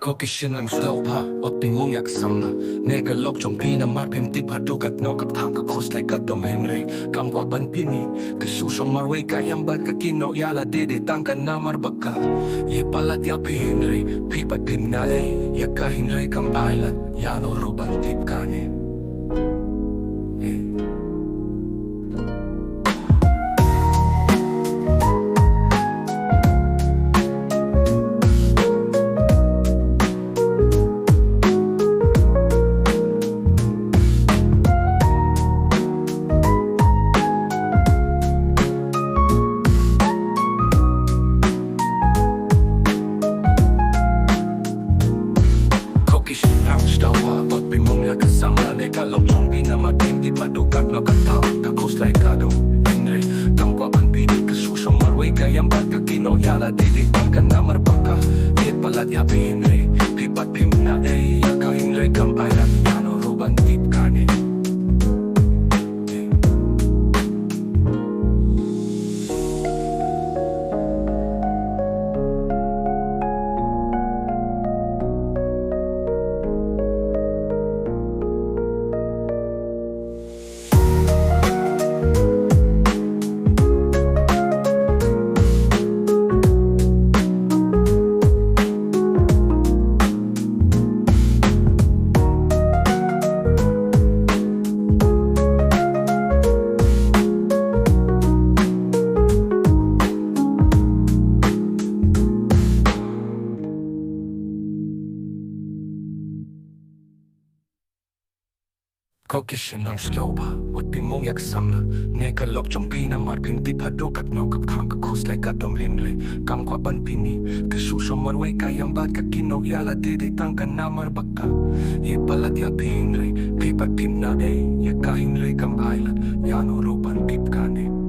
Kokishin ang slopa At pingunyak samna Negalog chong pinamapim Di padugat no kaptang Kapos like Gadom Henry Kamwa ban pini Kasusong marway Kayang bat kakino Yala dede tangkan na marbaka Ye palat ya pi Henry Pipat pim na Yaka Henry kam island Yano ruban tip kane At pimungya kasama Negalog chong pinamatim Di padugat no katawag Kakos like Gadom Henry Kamwa ban pini Kasusong marway Kayang bat kakino Yala dede tangkan na marbaka Ye palat ya pi Henry Pipat pim na Yaka Henry kam island Yano ruban tip kane Kokishin ang slopa At pimungyak samna Negalog chong pinamapim Di padugat no kaptang Kakos like Gadom Henry Kamwa ban pini Kasusong marway Kayang bat kakino Yala dede tangkan na marbaka Ye palat ya pi Henry Pipat pim na Yaka Henry kam island Yano ruban tip kane